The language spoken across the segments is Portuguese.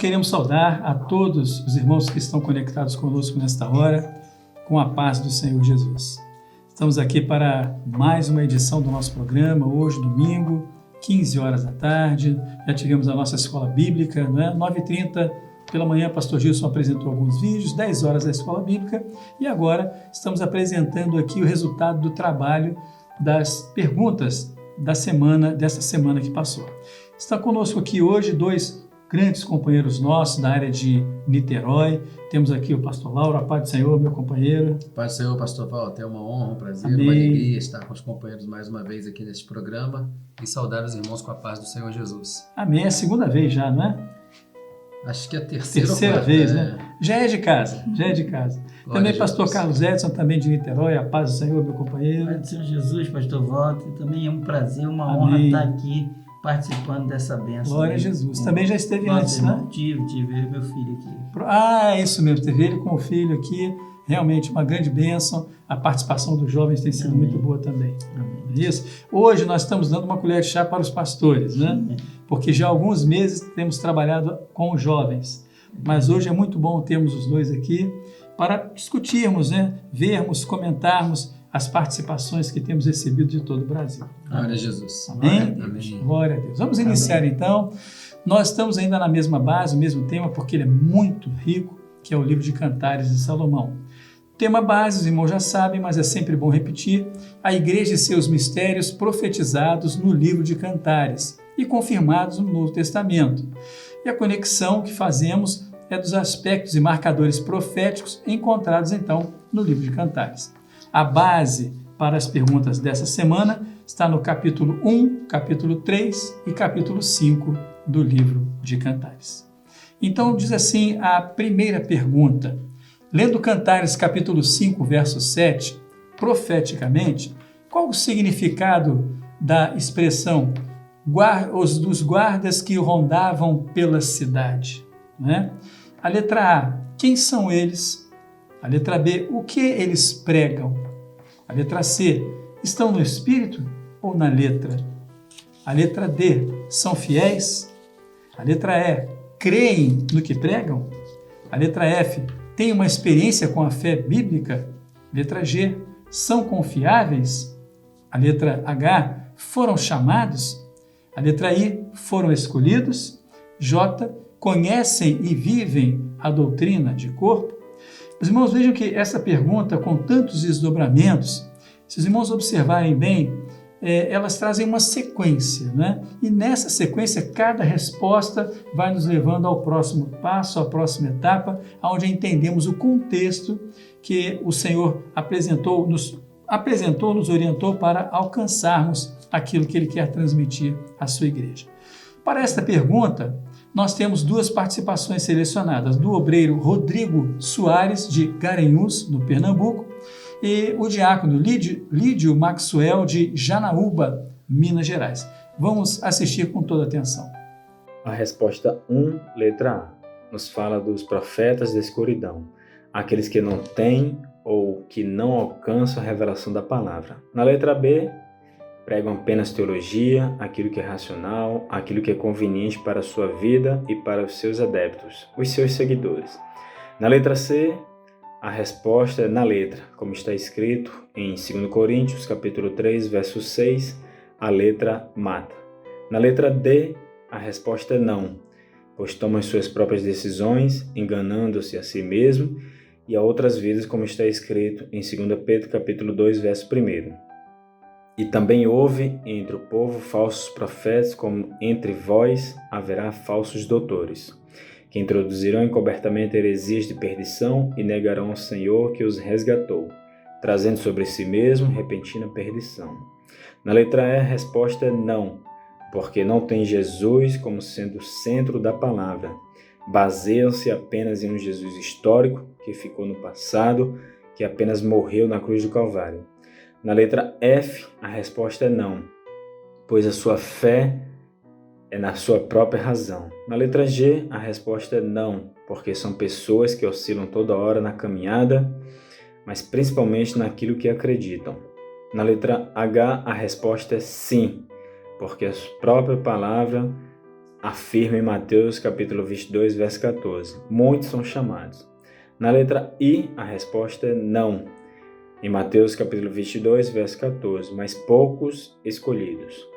queremos saudar a todos os irmãos que estão conectados conosco nesta hora, com a paz do Senhor Jesus. Estamos aqui para mais uma edição do nosso programa, hoje, domingo, 15 horas da tarde. Já tivemos a nossa escola bíblica, né? 9h30 pela manhã, o pastor Gilson apresentou alguns vídeos, 10 horas da escola bíblica, e agora estamos apresentando aqui o resultado do trabalho das perguntas dessa semana que passou. Está conosco aqui hoje dois grandes companheiros nossos da área de Niterói. Temos aqui o pastor Lauro, a paz do Senhor, meu companheiro. Paz do Senhor, pastor Paulo, é uma honra, um prazer, Amém. uma alegria estar com os companheiros mais uma vez aqui neste programa e saudar os irmãos com a paz do Senhor Jesus. Amém, é a segunda vez já, não é? Acho que é a terceira vez, né? Já é de casa. Glória Também a pastor Jesus. Carlos Edson, também de Niterói, a paz do Senhor, meu companheiro. Pai do Senhor Jesus, pastor Walter, também é um prazer, uma Amém. honra estar aqui participando dessa bênção. Glória a Jesus. Também já esteve antes, né? Tive eu e meu filho aqui. É isso mesmo, teve ele com o filho aqui, realmente uma grande bênção. A participação dos jovens tem sido Amém. muito boa também. Amém. Não é isso? Hoje nós estamos dando uma colher de chá para os pastores, né? Porque já há alguns meses temos trabalhado com os jovens. Mas hoje é muito bom termos os dois aqui para discutirmos, né? Vermos, comentarmos as participações que temos recebido de todo o Brasil. Glória a Jesus. Amém? Amém. Glória a Deus. Vamos iniciar então. Nós estamos ainda na mesma base, o mesmo tema, porque ele é muito rico, que é o livro de Cantares de Salomão. Tema base, os irmãos já sabem, mas é sempre bom repetir: a igreja e seus mistérios profetizados no livro de Cantares e confirmados no Novo Testamento. E a conexão que fazemos é dos aspectos e marcadores proféticos encontrados então no livro de Cantares. A base para as perguntas dessa semana está no capítulo 1, capítulo 3 e capítulo 5 do livro de Cantares. Então diz assim a primeira pergunta: lendo Cantares capítulo 5, verso 7, profeticamente, qual o significado da expressão dos guardas que rondavam pela cidade? Né? A letra A, quem são eles? A letra B, o que eles pregam? A letra C, estão no espírito ou na letra? A letra D, são fiéis? A letra E, creem no que pregam? A letra F, têm uma experiência com a fé bíblica? Letra G, são confiáveis? A letra H, foram chamados? A letra I, foram escolhidos? J, conhecem e vivem a doutrina de corpo? Os irmãos, vejam que essa pergunta, com tantos desdobramentos, se os irmãos observarem bem, elas trazem uma sequência, né? E nessa sequência, cada resposta vai nos levando ao próximo passo, à próxima etapa, onde entendemos o contexto que o Senhor nos orientou para alcançarmos aquilo que Ele quer transmitir à sua igreja. Para esta pergunta, nós temos duas participações selecionadas, do obreiro Rodrigo Soares, de Garanhuns, no Pernambuco, e o diácono Lídio Maxwell, de Janaúba, Minas Gerais. Vamos assistir com toda atenção. A resposta 1, letra A, nos fala dos profetas da escuridão, aqueles que não têm ou que não alcançam a revelação da palavra. Na letra B, pregam apenas teologia, aquilo que é racional, aquilo que é conveniente para a sua vida e para os seus adeptos, os seus seguidores. Na letra C, a resposta é na letra, como está escrito em 2 Coríntios, capítulo 3, verso 6, a letra mata. Na letra D, a resposta é não, pois tomam as suas próprias decisões, enganando-se a si mesmo e a outras vidas, como está escrito em 2 Pedro, capítulo 2, verso 1. E também houve entre o povo falsos profetas, como entre vós haverá falsos doutores, que introduzirão encobertamente heresias de perdição e negarão ao Senhor que os resgatou, trazendo sobre si mesmo repentina perdição. Na letra E, a resposta é não, porque não tem Jesus como sendo o centro da palavra. Baseiam-se apenas em um Jesus histórico que ficou no passado, que apenas morreu na cruz do Calvário. Na letra F, a resposta é não, pois a sua fé é na sua própria razão. Na letra G, a resposta é não, porque são pessoas que oscilam toda hora na caminhada, mas principalmente naquilo que acreditam. Na letra H, a resposta é sim, porque a própria palavra afirma em Mateus capítulo 22, verso 14. Muitos são chamados. Na letra I, a resposta é não. Em Mateus capítulo 22, verso 14. Mas poucos escolhidos.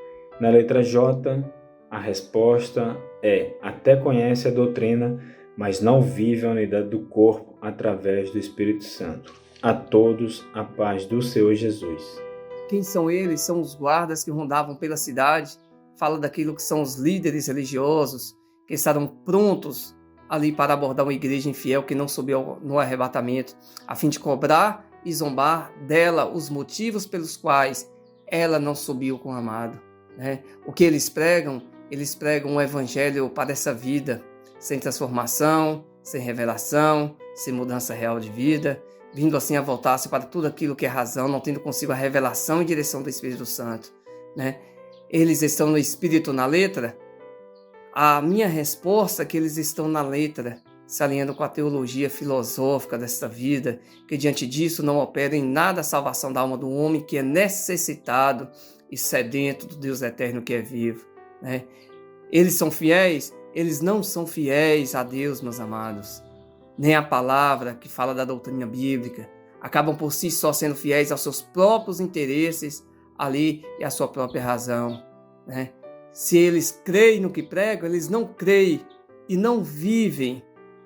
Na letra J, a resposta é: até conhece a doutrina, mas não vive a unidade do corpo através do Espírito Santo. A todos a paz do Senhor Jesus. Quem são eles? São os guardas que rondavam pela cidade. Fala daquilo que são os líderes religiosos, que estavam prontos ali para abordar uma igreja infiel que não subiu no arrebatamento, a fim de cobrar e zombar dela os motivos pelos quais ela não subiu com o amado. Né? O que eles pregam um evangelho para essa vida, sem transformação, sem revelação, sem mudança real de vida, vindo assim a voltar-se para tudo aquilo que é razão, não tendo consigo a revelação e direção do Espírito Santo. Né? Eles estão no Espírito, na letra? A minha resposta é que eles estão na letra, se alinhando com a teologia filosófica desta vida, que diante disso não opera em nada a salvação da alma do homem que é necessitado e sedento do Deus eterno que é vivo. Né? Eles são fiéis? Eles não são fiéis a Deus, meus amados, nem a palavra que fala da doutrina bíblica. Acabam por si só sendo fiéis aos seus próprios interesses ali e à sua própria razão. Né? Se eles creem no que pregam, eles não creem e não vivem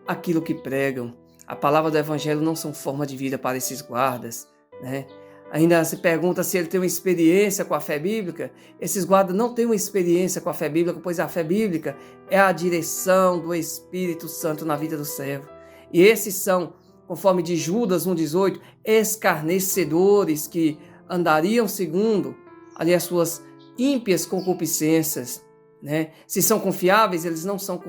aquilo que pregam. A palavra do evangelho não são forma de vida para esses guardas. Né? Ainda se pergunta se ele tem uma experiência com a fé bíblica. Esses guardas não têm uma experiência com a fé bíblica, pois a fé bíblica é a direção do Espírito Santo na vida do servo. E esses são, conforme de Judas 1,18, escarnecedores que andariam segundo ali as suas ímpias concupiscências. Né? Se são confiáveis, eles não são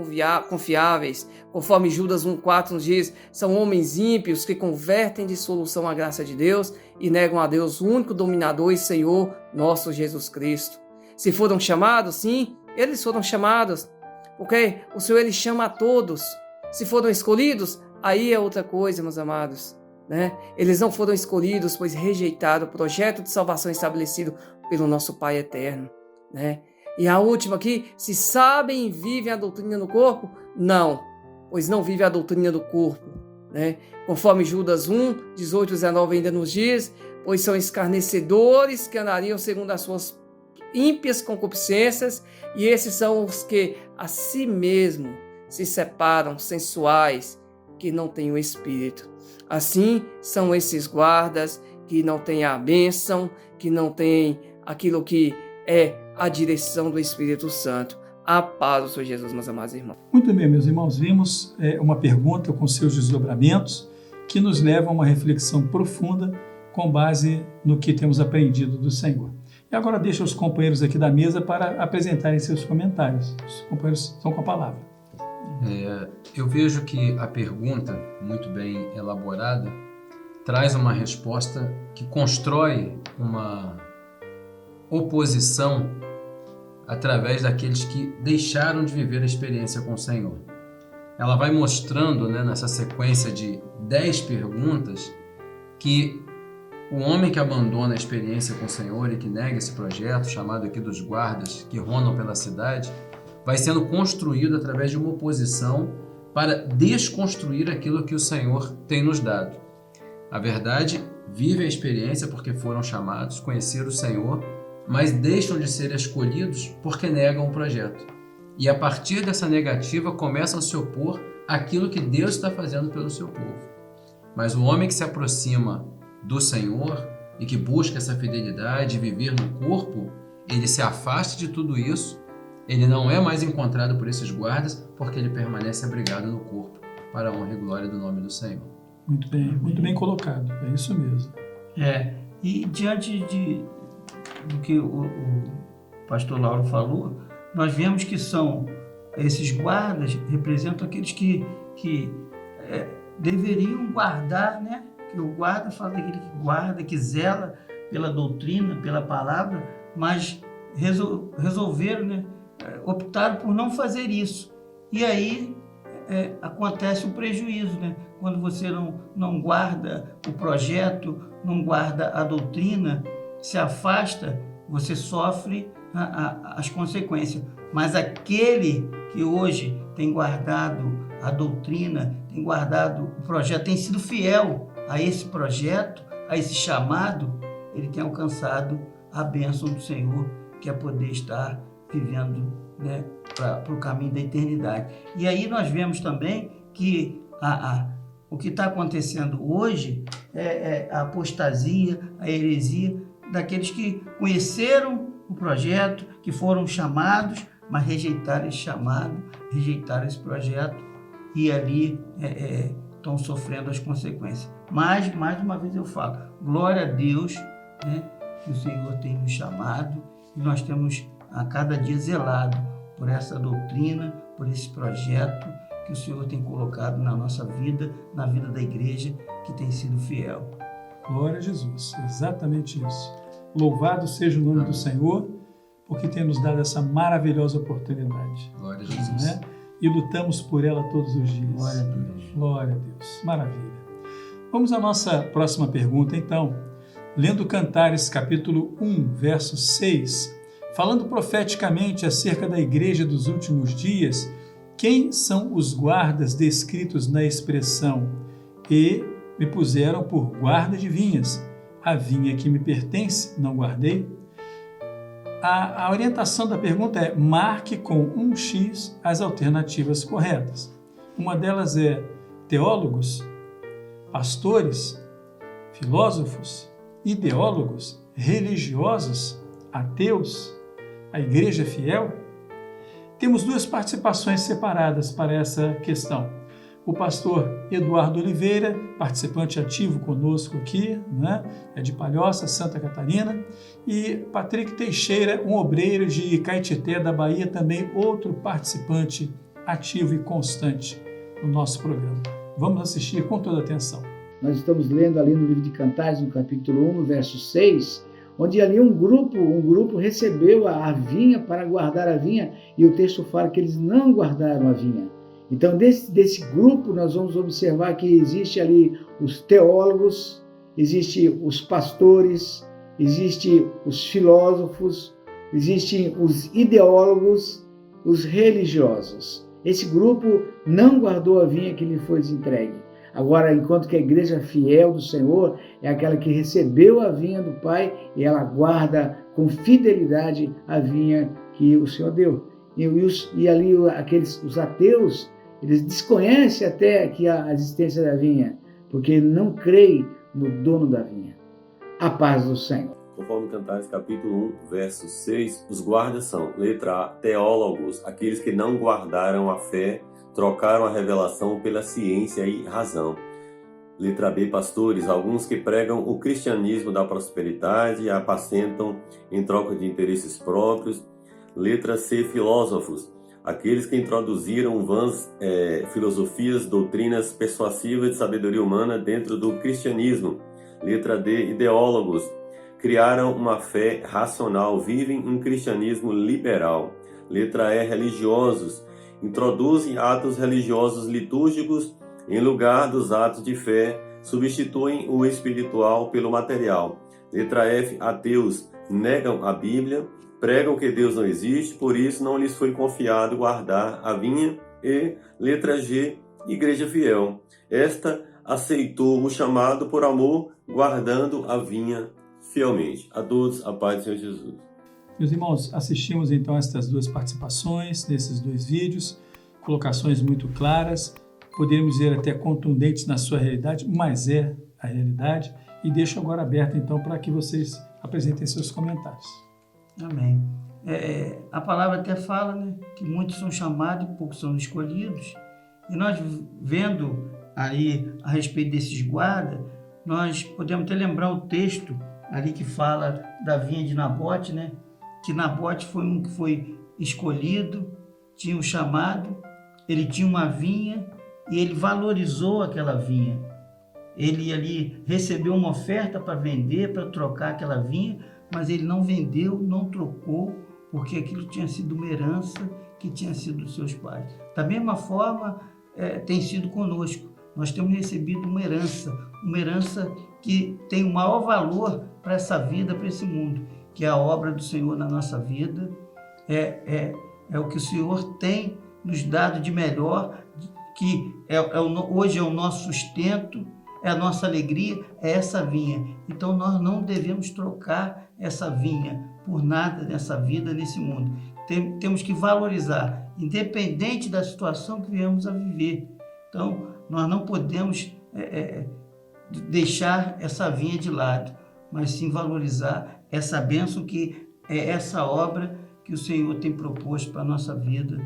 confiáveis. Conforme Judas 1,4 nos diz, são homens ímpios que convertem de dissolução a graça de Deus e negam a Deus, o único dominador e Senhor, nosso Jesus Cristo. Se foram chamados, sim, eles foram chamados, porque o Senhor ele chama a todos. Se foram escolhidos, aí é outra coisa, meus amados. Né? Eles não foram escolhidos, pois rejeitaram o projeto de salvação estabelecido pelo nosso Pai eterno. Né? E a última aqui, se sabem e vivem a doutrina no corpo? Não, pois não vive a doutrina do corpo. Né? Conforme Judas 1, 18 e 19 ainda nos diz, pois são escarnecedores que andariam segundo as suas ímpias concupiscências, e esses são os que a si mesmo se separam, sensuais, que não têm o Espírito. Assim são esses guardas que não têm a bênção, que não têm aquilo que é a direção do Espírito Santo. A paz do Senhor Jesus, meus amados irmãos. Muito bem, meus irmãos, vimos uma pergunta com seus desdobramentos que nos leva a uma reflexão profunda com base no que temos aprendido do Senhor. E agora deixo os companheiros aqui da mesa para apresentarem seus comentários. Os companheiros estão com a palavra. Eu vejo que a pergunta, muito bem elaborada, traz uma resposta que constrói uma oposição através daqueles que deixaram de viver a experiência com o Senhor. Ela vai mostrando, nessa sequência de 10 perguntas, que o homem que abandona a experiência com o Senhor e que nega esse projeto, chamado aqui dos guardas que rondam pela cidade, vai sendo construído através de uma oposição para desconstruir aquilo que o Senhor tem nos dado. A verdade, vive a experiência porque foram chamados, conhecer o Senhor, mas deixam de ser escolhidos porque negam o projeto. E a partir dessa negativa começam a se opor àquilo que Deus está fazendo pelo seu povo. Mas o homem que se aproxima do Senhor e que busca essa fidelidade e viver no corpo, ele se afasta de tudo isso, ele não é mais encontrado por esses guardas porque ele permanece abrigado no corpo para a honra e glória do nome do Senhor. Muito bem colocado, é isso mesmo. E diante do que o pastor Lauro falou, nós vemos que são esses guardas, representam aqueles que deveriam guardar, né? Que o guarda fala daquele que guarda, que zela pela doutrina, pela palavra, mas resolveram, né? Optaram por não fazer isso. E aí acontece o prejuízo, né? Quando você não guarda o projeto, não guarda a doutrina, se afasta, você sofre as consequências. Mas aquele que hoje tem guardado a doutrina, tem guardado o projeto, tem sido fiel a esse projeto, a esse chamado, ele tem alcançado a bênção do Senhor, que é poder estar vivendo, né, para o caminho da eternidade. E aí nós vemos também que o que está acontecendo hoje é a apostasia, a heresia daqueles que conheceram o projeto, que foram chamados, mas rejeitaram esse chamado, rejeitaram esse projeto e ali estão sofrendo as consequências. Mas, mais uma vez eu falo, glória a Deus, né, que o Senhor tem nos chamado e nós temos a cada dia zelado por essa doutrina, por esse projeto que o Senhor tem colocado na nossa vida, na vida da igreja, que tem sido fiel. Glória a Jesus, exatamente isso. Louvado seja o nome do Senhor, porque tem nos dado essa maravilhosa oportunidade. Glória a Jesus. Né? E lutamos por ela todos os dias. Glória a Deus. Glória a Deus. Maravilha. Vamos à nossa próxima pergunta, então. Lendo Cantares, capítulo 1, verso 6, falando profeticamente acerca da igreja dos últimos dias, quem são os guardas descritos na expressão "e me puseram por guarda de vinhas"? A vinha que me pertence, não guardei? A orientação da pergunta é: marque com um X as alternativas corretas. Uma delas é teólogos, pastores, filósofos, ideólogos, religiosos, ateus, a igreja fiel. Temos duas participações separadas para essa questão. O pastor Eduardo Oliveira, participante ativo conosco aqui, né? É de Palhoça, Santa Catarina, e Patrick Teixeira, um obreiro de Caetité, da Bahia, também outro participante ativo e constante no nosso programa. Vamos assistir com toda atenção. Nós estamos lendo ali no livro de Cantares, no capítulo 1, no verso 6, onde ali um grupo recebeu a vinha para guardar a vinha, e o texto fala que eles não guardaram a vinha. Então, desse grupo, nós vamos observar que existe ali os teólogos, existe os pastores, existe os filósofos, existem os ideólogos, os religiosos. Esse grupo não guardou a vinha que lhe foi entregue. Agora, enquanto que a igreja fiel do Senhor é aquela que recebeu a vinha do Pai e ela guarda com fidelidade a vinha que o Senhor deu. E ali os ateus, eles desconhecem até aqui a existência da vinha, porque não creem no dono da vinha. A paz do Senhor. Conforme Cantares capítulo 1, verso 6, os guardas são, letra A, teólogos, aqueles que não guardaram a fé, trocaram a revelação pela ciência e razão. Letra B, pastores, alguns que pregam o cristianismo da prosperidade e apacentam em troca de interesses próprios. Letra C, filósofos, aqueles que introduziram vãs filosofias, doutrinas persuasivas de sabedoria humana dentro do cristianismo. Letra D, ideólogos, criaram uma fé racional, vivem um cristianismo liberal. Letra E, religiosos, introduzem atos religiosos litúrgicos em lugar dos atos de fé, substituem o espiritual pelo material. Letra F, ateus, negam a Bíblia, pregam que Deus não existe, por isso não lhes foi confiado guardar a vinha. E letra G, igreja fiel. Esta aceitou o chamado por amor, guardando a vinha fielmente. A todos, a paz do Senhor Jesus. Meus irmãos, assistimos então estas duas participações nesses dois vídeos, colocações muito claras, poderíamos dizer até contundentes na sua realidade, mas é a realidade, e deixo agora aberto então para que vocês apresentem seus comentários. Amém. A palavra até fala, né, que muitos são chamados e poucos são escolhidos. E nós vendo ali a respeito desses guardas, nós podemos até lembrar o texto ali que fala da vinha de Nabote, né? Que Nabote foi um que foi escolhido, tinha um chamado, ele tinha uma vinha e ele valorizou aquela vinha. Ele ali recebeu uma oferta para vender, para trocar aquela vinha, mas ele não vendeu, não trocou, porque aquilo tinha sido uma herança que tinha sido dos seus pais. Da mesma forma, tem sido conosco. Nós temos recebido uma herança que tem o maior valor para essa vida, para esse mundo, que é a obra do Senhor na nossa vida, é o que o Senhor tem nos dado de melhor, que hoje é o nosso sustento, é a nossa alegria, é essa vinha. Então nós não devemos trocar essa vinha por nada nessa vida, nesse mundo. Temos que valorizar, independente da situação que viemos a viver. Então nós não podemos deixar essa vinha de lado, mas sim valorizar essa bênção que é essa obra que o Senhor tem proposto para a nossa vida.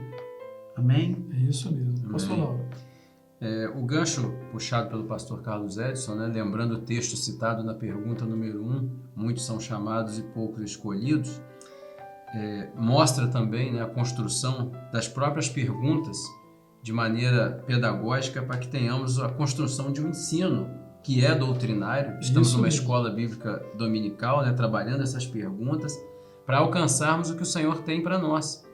Amém? É isso mesmo. Pastor Lauro. O gancho puxado pelo pastor Carlos Edson, né, lembrando o texto citado na pergunta número 1, muitos são chamados e poucos escolhidos, mostra também, né, a construção das próprias perguntas de maneira pedagógica para que tenhamos a construção de um ensino que é doutrinário. Estamos Isso numa mesmo. escola bíblica dominical, né, trabalhando essas perguntas para alcançarmos o que o Senhor tem para nós.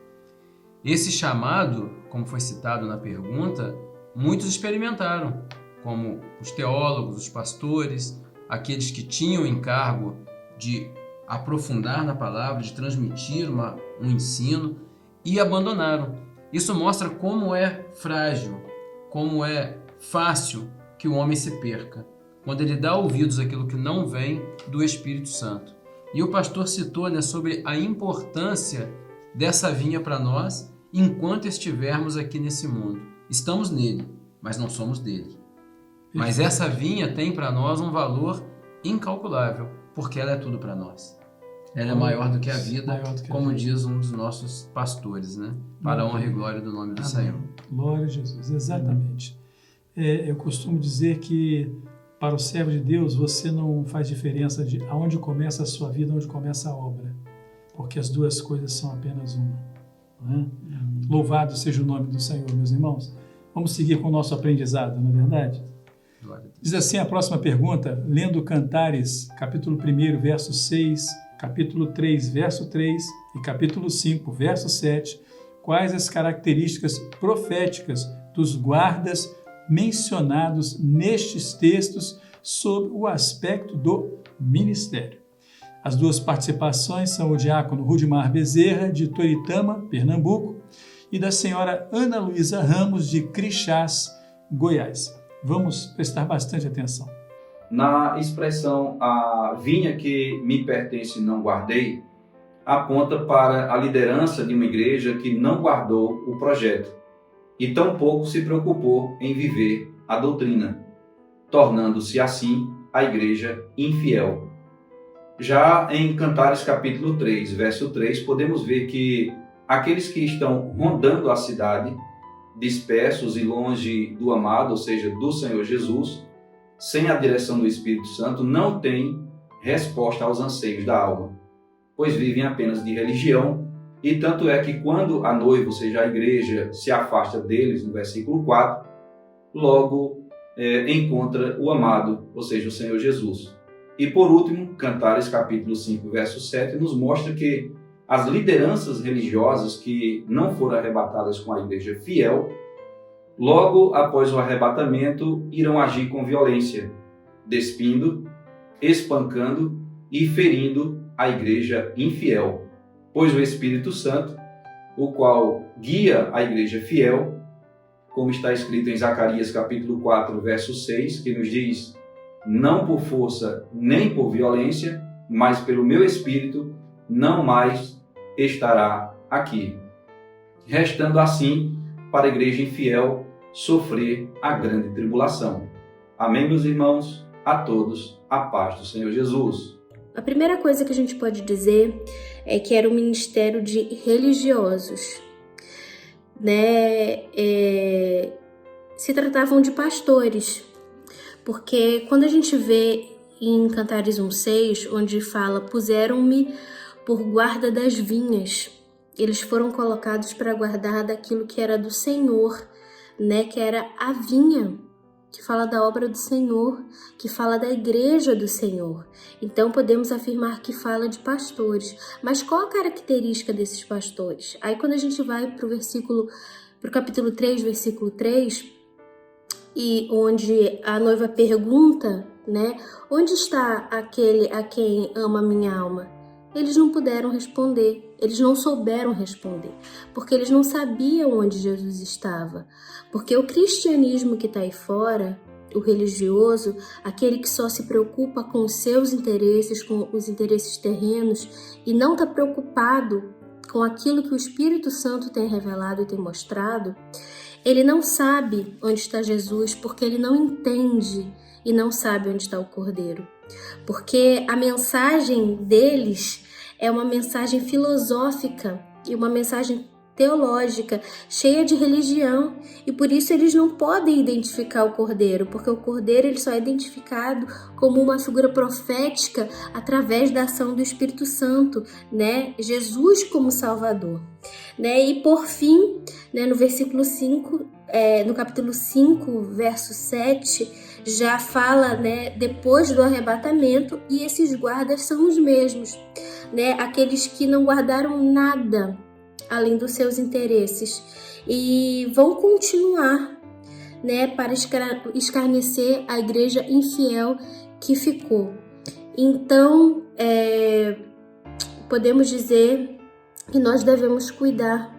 Esse chamado, como foi citado na pergunta, muitos experimentaram, como os teólogos, os pastores, aqueles que tinham o encargo de aprofundar na palavra, de transmitir um ensino, e abandonaram. Isso mostra como é frágil, como é fácil que o homem se perca, quando ele dá ouvidos àquilo que não vem do Espírito Santo. E o pastor citou, né, sobre a importância dessa vinha para nós enquanto estivermos aqui nesse mundo. Estamos nele, mas não somos dele. Mas essa vinha tem para nós um valor incalculável, porque ela é tudo para nós. Ela é maior do que a vida, como diz um dos nossos pastores, né? Para a honra e glória do nome do Senhor. Glória a Jesus, exatamente. Eu costumo dizer que para o servo de Deus, você não faz diferença de aonde começa a sua vida, onde começa a obra, porque as duas coisas são apenas uma. Não é? Louvado seja o nome do Senhor, meus irmãos. Vamos seguir com o nosso aprendizado, não é verdade? Diz assim a próxima pergunta, lendo Cantares, capítulo 1, verso 6, capítulo 3, verso 3 e capítulo 5, verso 7, quais as características proféticas dos guardas mencionados nestes textos sob o aspecto do ministério. As duas participações são o diácono Rudimar Bezerra, de Toritama, Pernambuco, e da senhora Ana Luísa Ramos, de Crixás, Goiás. Vamos prestar bastante atenção. Na expressão "a vinha que me pertence não guardei", aponta para a liderança de uma igreja que não guardou o projeto e tampouco se preocupou em viver a doutrina, tornando-se assim a igreja infiel. Já em Cantares capítulo 3, verso 3, podemos ver que aqueles que estão rondando a cidade, dispersos e longe do amado, ou seja, do Senhor Jesus, sem a direção do Espírito Santo, não têm resposta aos anseios da alma, pois vivem apenas de religião, e tanto é que quando a noiva, ou seja, a igreja, se afasta deles, no versículo 4, logo encontra o amado, ou seja, o Senhor Jesus. E por último, Cantares capítulo 5, verso 7, nos mostra que as lideranças religiosas que não foram arrebatadas com a igreja fiel, logo após o arrebatamento, irão agir com violência, despindo, espancando e ferindo a igreja infiel. Pois o Espírito Santo, o qual guia a igreja fiel, como está escrito em Zacarias capítulo 4, verso 6, que nos diz: "Não por força nem por violência, mas pelo meu Espírito não mais estará aqui", restando assim para a igreja infiel sofrer a grande tribulação. Amém, meus irmãos? A todos a paz do Senhor Jesus. A primeira coisa que a gente pode dizer é que era um ministério de religiosos, né? Se tratavam de pastores, porque quando a gente vê em Cantares 1,6, onde fala: "Puseram-me por guarda das vinhas", eles foram colocados para guardar daquilo que era do Senhor, né? Que era a vinha, que fala da obra do Senhor, que fala da igreja do Senhor. Então podemos afirmar que fala de pastores. Mas qual a característica desses pastores? Aí quando a gente vai para o capítulo 3, versículo 3, e onde a noiva pergunta, né? "Onde está aquele a quem ama minha alma?" eles não puderam responder, eles não souberam responder, porque eles não sabiam onde Jesus estava. Porque o cristianismo que está aí fora, o religioso, aquele que só se preocupa com os seus interesses, com os interesses terrenos, e não está preocupado com aquilo que o Espírito Santo tem revelado e tem mostrado, ele não sabe onde está Jesus, porque ele não entende e não sabe onde está o Cordeiro. Porque a mensagem deles é uma mensagem filosófica e uma mensagem teológica, cheia de religião, e por isso eles não podem identificar o Cordeiro, porque o Cordeiro ele só é identificado como uma figura profética através da ação do Espírito Santo, né? Jesus como Salvador. Né? E por fim, né, no versículo 5, no capítulo 5, verso 7, já fala, né, depois do arrebatamento, e esses guardas são os mesmos, né, aqueles que não guardaram nada além dos seus interesses e vão continuar, né, para escarnecer a igreja infiel que ficou. Então, podemos dizer que nós devemos cuidar,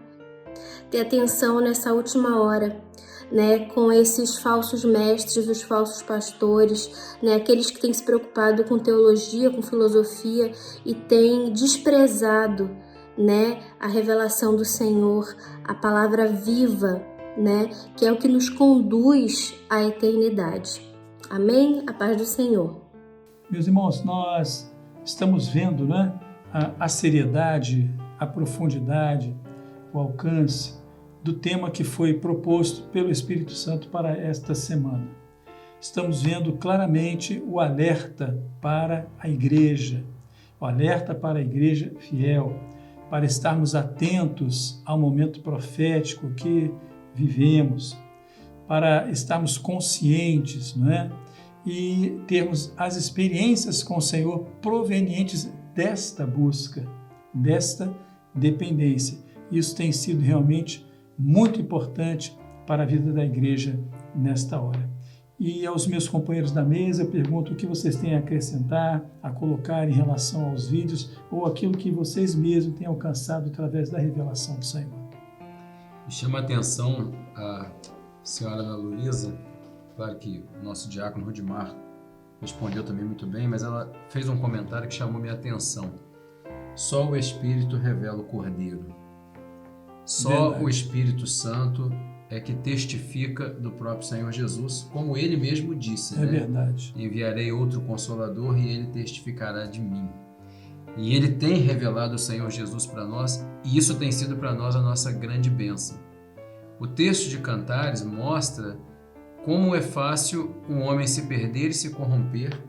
ter atenção nessa última hora, né, com esses falsos mestres, os falsos pastores, né, aqueles que têm se preocupado com teologia, com filosofia e têm desprezado, né, a revelação do Senhor, a palavra viva, né, que é o que nos conduz à eternidade. Amém? A paz do Senhor. Meus irmãos, nós estamos vendo, né, a seriedade, a profundidade, o alcance do tema que foi proposto pelo Espírito Santo para esta semana. Estamos vendo claramente o alerta para a igreja, o alerta para a igreja fiel, para estarmos atentos ao momento profético que vivemos, para estarmos conscientes, não é? E termos as experiências com o Senhor provenientes desta busca, desta dependência. Isso tem sido realmente muito importante para a vida da igreja nesta hora. E aos meus companheiros da mesa, eu pergunto o que vocês têm a acrescentar, a colocar em relação aos vídeos ou aquilo que vocês mesmos têm alcançado através da revelação do Senhor. Me chama a atenção a senhora Ana Luísa, claro que o nosso diácono Rudimar respondeu também muito bem, mas ela fez um comentário que chamou minha atenção. Só o Espírito revela o Cordeiro. Só Verdade. o Espírito Santo é que testifica do próprio Senhor Jesus, como ele mesmo disse, É verdade. Enviarei outro Consolador e ele testificará de mim. E ele tem revelado o Senhor Jesus para nós, e isso tem sido para nós a nossa grande bênção. O texto de Cantares mostra como é fácil um homem se perder e se corromper,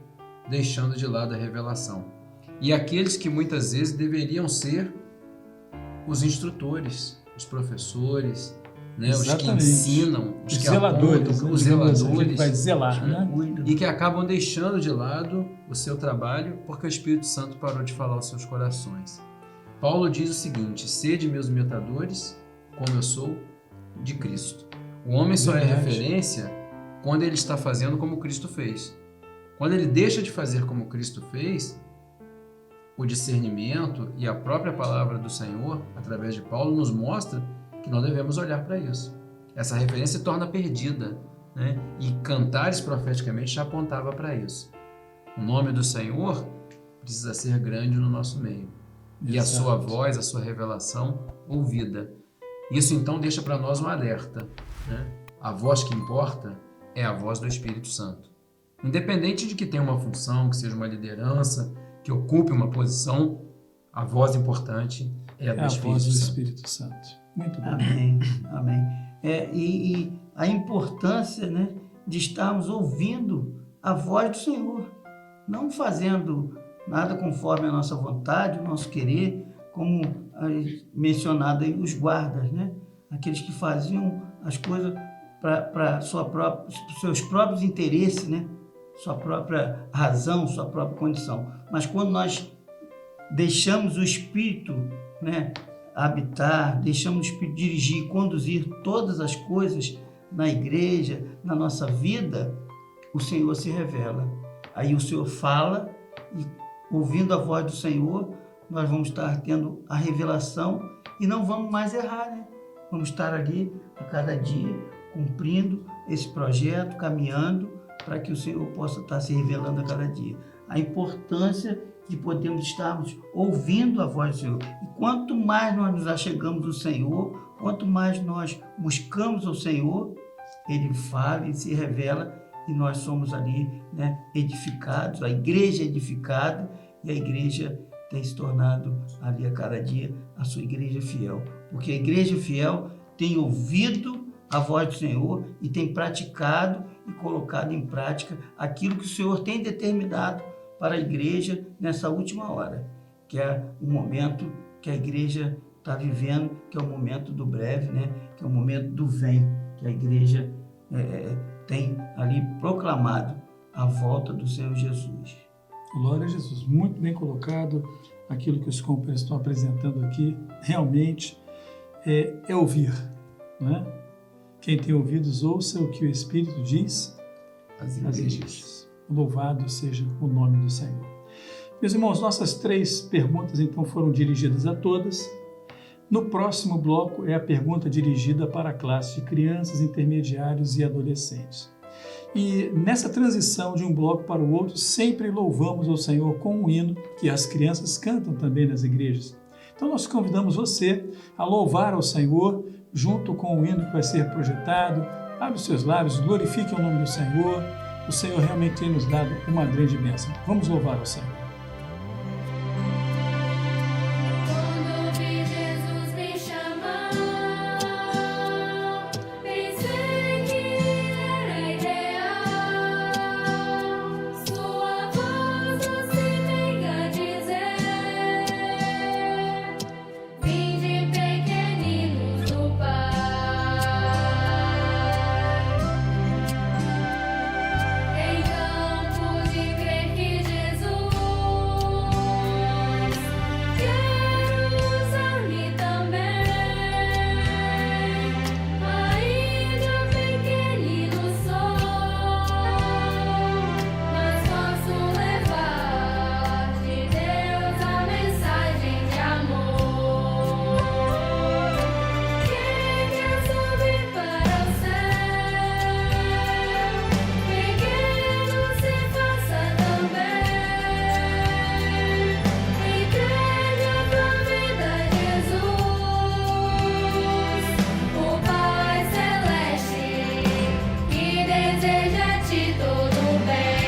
deixando de lado a revelação. E aqueles que muitas vezes deveriam ser os instrutores, os professores, né, os que ensinam, os que zeladores, apontam, os zeladores, que vai zelar, né? E que acabam deixando de lado o seu trabalho porque o Espírito Santo parou de falar aos seus corações. Paulo diz o seguinte: sede meus imitadores, como eu sou de Cristo. O homem só é referência quando ele está fazendo como Cristo fez. Quando ele deixa de fazer como Cristo fez, o discernimento e a própria palavra do Senhor, através de Paulo, nos mostra que nós devemos olhar para isso. Essa referência se torna perdida, né? E Cantares profeticamente já apontava para isso. O nome do Senhor precisa ser grande no nosso meio. E a sua voz, a sua revelação ouvida. Isso então deixa para nós um alerta, né? A voz que importa é a voz do Espírito Santo. Independente de que tenha uma função, que seja uma liderança, que ocupe uma posição, a voz importante é a do Espírito Santo. Muito bom. Amém, amém. E a importância, né, de estarmos ouvindo a voz do Senhor, não fazendo nada conforme a nossa vontade, o nosso querer, como mencionado aí os guardas, né, aqueles que faziam as coisas para seus próprios interesses, né, sua própria razão, sua própria condição. Mas quando nós deixamos o Espírito, né, habitar, deixamos o Espírito dirigir e conduzir todas as coisas na igreja, na nossa vida, o Senhor se revela. Aí o Senhor fala e, ouvindo a voz do Senhor, nós vamos estar tendo a revelação e não vamos mais errar, né? Vamos estar ali a cada dia cumprindo esse projeto, caminhando para que o Senhor possa estar se revelando a cada dia. A importância de podermos estarmos ouvindo a voz do Senhor. E quanto mais nós nos achegamos ao Senhor, quanto mais nós buscamos ao Senhor, Ele fala e se revela e nós somos ali, né, edificados, a igreja é edificada e a igreja tem se tornado ali a cada dia a sua igreja fiel. Porque a igreja fiel tem ouvido a voz do Senhor e tem praticado e colocado em prática aquilo que o Senhor tem determinado para a igreja nessa última hora, que é o momento que a igreja está vivendo, que é o momento do breve, né? Que é o momento do vem, que a igreja tem ali proclamado a volta do Senhor Jesus. Glória a Jesus, muito bem colocado aquilo que os companheiros estão apresentando aqui, realmente é ouvir, né? Quem tem ouvidos, ouça o que o Espírito diz às igrejas. Louvado seja o nome do Senhor. Meus irmãos, nossas 3 perguntas então foram dirigidas a todas. No próximo bloco é a pergunta dirigida para a classe de crianças, intermediários e adolescentes. E nessa transição de um bloco para o outro, sempre louvamos ao Senhor com um hino que as crianças cantam também nas igrejas. Então nós convidamos você a louvar ao Senhor junto com o hino que vai ser projetado. Abre os seus lábios, glorifique o nome do Senhor. O Senhor realmente tem nos dado uma grande bênção. Vamos louvar ao Senhor. Quando vi Jesus me chamar, pensei que era ideal. Sua voz doce venha dizer: vinde pequeninos do Pai. Então pude crer que Jesus quer usar-me também, ainda pequenino sou, mas posso levar de Deus a mensagem de amor. Quem quer subir para o céu, pequeno se faça também. Entregue a tua vida a Jesus, o Pai Celeste, que deseja a ti todo bem.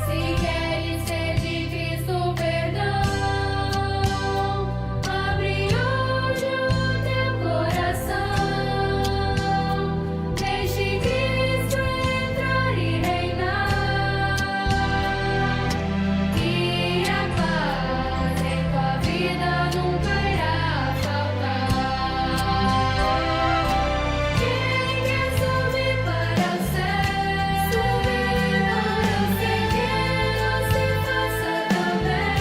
Se queres ser de Cristo perdão, abre hoje o teu coração. Deixe Cristo entrar e reinar, e a paz em tua vida nunca irá faltar. Quem quer subir para o céu, pequeno se faça também.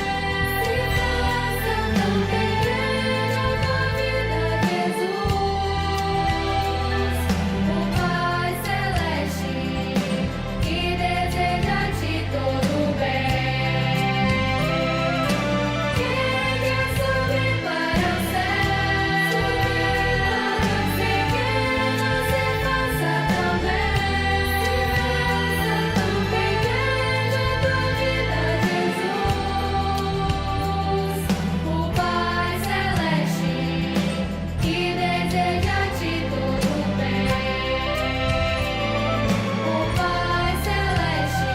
Entrega a tua vida a Jesus, o Pai Celeste, que deseja a ti todo bem. Quem quer subir para o céu, pequeno se faça também. Entrega a tua vida a Jesus, o Pai Celeste, que deseja a ti todo bem. O Pai Celeste,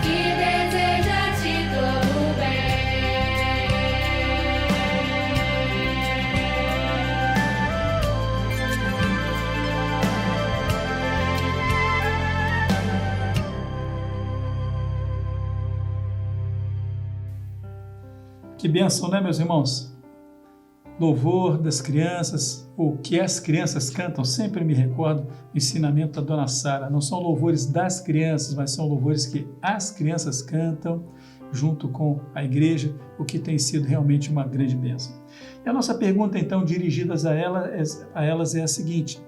que deseja a ti todo bem. Que bênção, né, meus irmãos? Louvor das crianças, o que as crianças cantam, sempre me recordo o ensinamento da Dona Sara. Não são louvores das crianças, mas são louvores que as crianças cantam junto com a igreja, o que tem sido realmente uma grande bênção. E a nossa pergunta, então, dirigida a elas é a seguinte: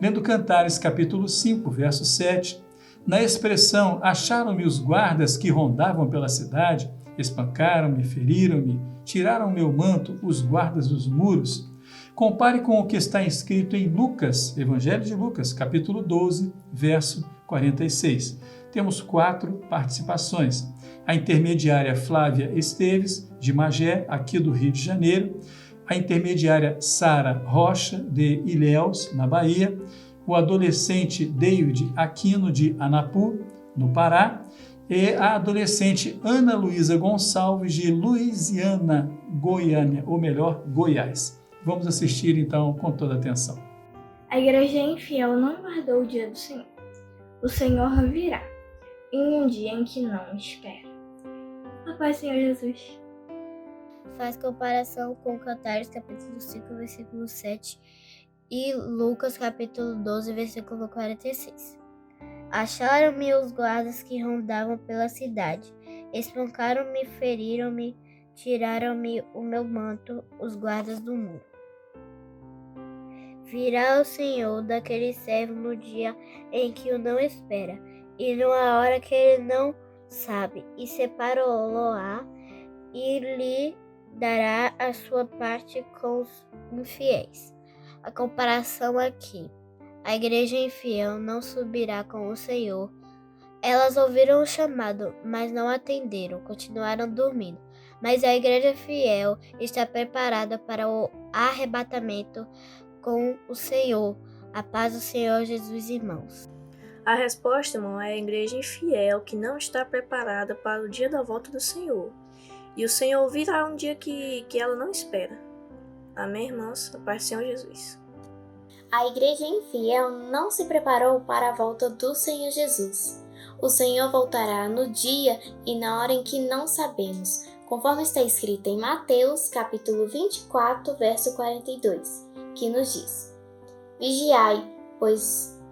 lendo Cantares, capítulo 5, verso 7, Na expressão acharam-me os guardas que rondavam pela cidade, espancaram-me, feriram-me, tiraram meu manto os guardas dos muros. Compare com o que está escrito em Lucas, Evangelho de Lucas, capítulo 12, verso 46. Temos 4 participações. A intermediária Flávia Esteves, de Magé, aqui do Rio de Janeiro. A intermediária Sara Rocha, de Ilhéus, na Bahia. O adolescente David Aquino, de Anapu, no Pará. E a adolescente Ana Luísa Gonçalves, de Luisiana, Goiânia, ou melhor, Goiás. Vamos assistir, então, com toda atenção. A igreja infiel não guardou o dia do Senhor. O Senhor virá, em um dia em que não espera. A paz, Senhor Jesus. Faz comparação com Cantares, capítulo 5, versículo 7 e Lucas, capítulo 12, versículo 46. Acharam-me os guardas que rondavam pela cidade, espancaram-me, feriram-me, tiraram-me o meu manto, os guardas do muro. Virá o Senhor daquele servo no dia em que o não espera, e numa hora que ele não sabe, e separou-lo-á, e lhe dará a sua parte com os infiéis. A comparação aqui. A igreja infiel não subirá com o Senhor. Elas ouviram o chamado, mas não atenderam, continuaram dormindo. Mas a igreja fiel está preparada para o arrebatamento com o Senhor. A paz do Senhor Jesus, irmãos. A resposta, irmão, é a igreja infiel que não está preparada para o dia da volta do Senhor. E o Senhor virá um dia que ela não espera. Amém, irmãos? A paz do Senhor Jesus. A igreja infiel não se preparou para a volta do Senhor Jesus. O Senhor voltará no dia e na hora em que não sabemos, conforme está escrito em Mateus, capítulo 24, verso 42, que nos diz: Vigiai,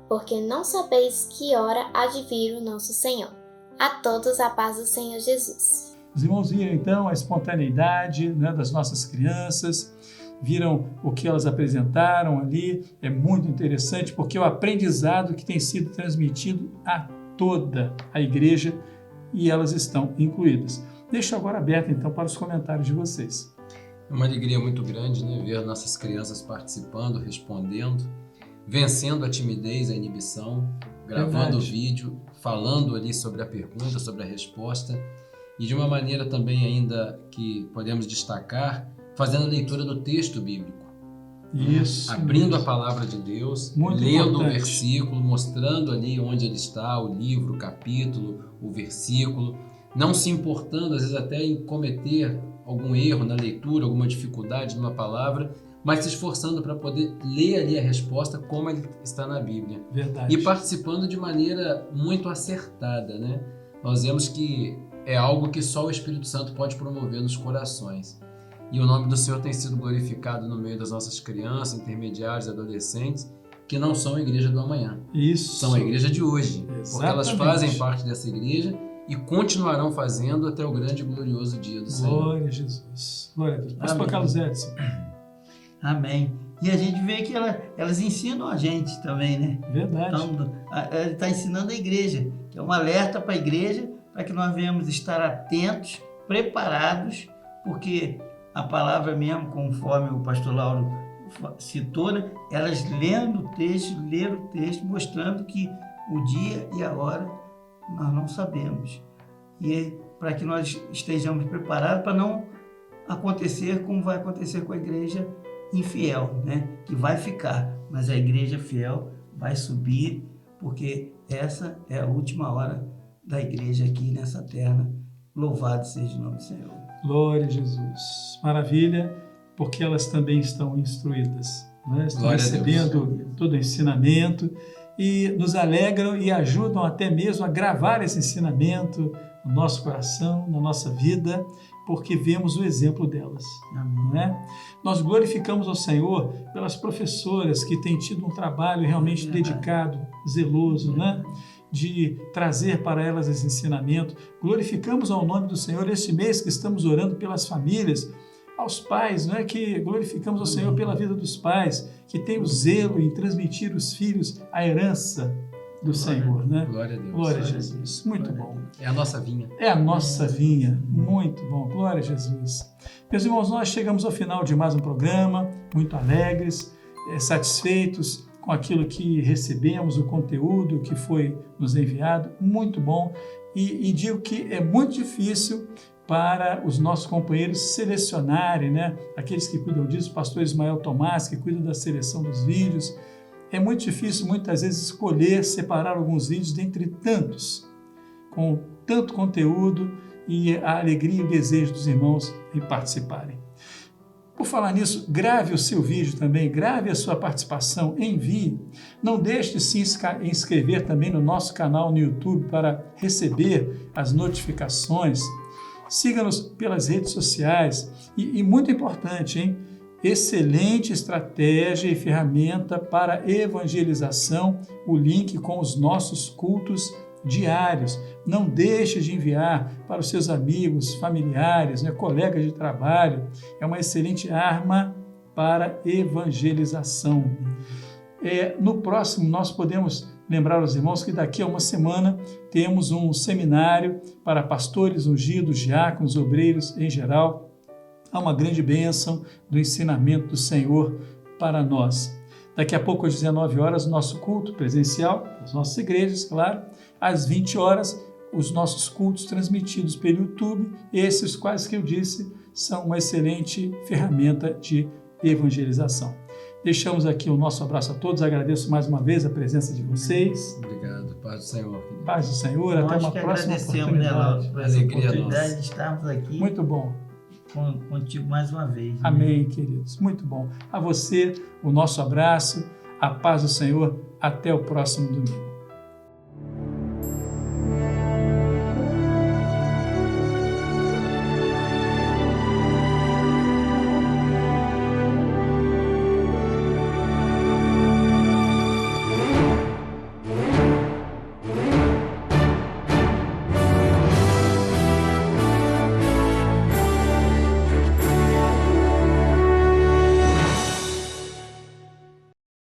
porque não sabeis que hora há de vir o nosso Senhor. A todos a paz do Senhor Jesus. Os irmãos viram então a espontaneidade, né, das nossas crianças, viram o que elas apresentaram ali. É muito interessante porque é o aprendizado que tem sido transmitido a toda a igreja e elas estão incluídas. Deixo agora aberto então para os comentários de vocês. É uma alegria muito grande, né, ver nossas crianças participando, respondendo, vencendo a timidez, a inibição, gravando o vídeo, falando ali sobre a pergunta, sobre a resposta e de uma maneira também ainda que podemos destacar, fazendo a leitura do texto bíblico. Isso. Abrindo a palavra de Deus, muito lendo importante. o versículo, mostrando ali onde ele está, o livro, o capítulo, o versículo, não se importando às vezes até em cometer algum erro na leitura, alguma dificuldade numa palavra, mas se esforçando para poder ler ali a resposta como ele está na Bíblia. Verdade. E participando de maneira muito acertada, né? Nós vemos que é algo que só o Espírito Santo pode promover nos corações. E o nome do Senhor tem sido glorificado no meio das nossas crianças, intermediários, adolescentes, que não são a igreja do amanhã. Isso. São a igreja de hoje. Exatamente. Porque elas fazem parte dessa igreja e continuarão fazendo até o grande e glorioso dia do Senhor. Glória a Jesus. Glória a Deus. Pastor Carlos Edson. Amém. E a gente vê que elas ensinam a gente também, né? Verdade. Então, ele está ensinando a igreja, que é um alerta para a igreja, para que nós venhamos estar atentos, preparados, porque a palavra mesmo, conforme o pastor Lauro citou, né? Elas leram o texto, mostrando que o dia e a hora nós não sabemos. E para que nós estejamos preparados para não acontecer como vai acontecer com a igreja infiel, né? Que vai ficar, mas a igreja fiel vai subir, porque essa é a última hora da igreja aqui nessa terra. Louvado seja o nome do Senhor. Glória a Jesus. Maravilha, porque elas também estão instruídas, né? Estão recebendo todo o ensinamento e nos alegram e ajudam até mesmo a gravar esse ensinamento no nosso coração, na nossa vida, porque vemos o exemplo delas. Né? Nós glorificamos ao Senhor pelas professoras que têm tido um trabalho realmente dedicado, zeloso, né? De trazer para elas esse ensinamento. Glorificamos ao nome do Senhor este mês que estamos orando pelas famílias, aos pais, né? Que glorificamos ao Senhor pela vida dos pais, que têm o zelo em transmitir os filhos a herança, do Senhor, né? Glória a Deus. Glória a Jesus. Muito bom. É a nossa vinha. É a nossa vinha. Muito bom. Glória a Jesus. Meus irmãos, nós chegamos ao final de mais um programa, muito alegres, satisfeitos com aquilo que recebemos, o conteúdo que foi nos enviado. Muito bom. E digo que é muito difícil para os nossos companheiros selecionarem, né? Aqueles que cuidam disso, o pastor Ismael Tomás, que cuida da seleção dos vídeos. É muito difícil, muitas vezes, escolher, separar alguns vídeos dentre tantos, com tanto conteúdo e a alegria e o desejo dos irmãos em participarem. Por falar nisso, grave o seu vídeo também, grave a sua participação, envie. Não deixe de se inscrever também no nosso canal no YouTube para receber as notificações. Siga-nos pelas redes sociais e muito importante, hein? Excelente estratégia e ferramenta para evangelização, o link com os nossos cultos diários. Não deixe de enviar para os seus amigos, familiares, né, colegas de trabalho. É uma excelente arma para evangelização. No próximo, nós podemos lembrar aos irmãos que daqui a uma semana temos um seminário para pastores ungidos, diáconos, obreiros em geral. Há uma grande bênção do ensinamento do Senhor para nós. Daqui a pouco, às 19 horas, nosso culto presencial, as nossas igrejas, claro. Às 20 horas, os nossos cultos transmitidos pelo YouTube. Esses, quais que eu disse, são uma excelente ferramenta de evangelização. Deixamos aqui o nosso abraço a todos. Agradeço mais uma vez a presença de vocês. Obrigado. Paz do Senhor. Paz do Senhor. Até uma próxima oportunidade. Né, Lauro, por essa Alegria oportunidade nossa. de estarmos aqui. Muito bom. Contigo mais uma vez. Né? Amém, queridos. Muito bom. A você, o nosso abraço. A paz do Senhor. Até o próximo domingo.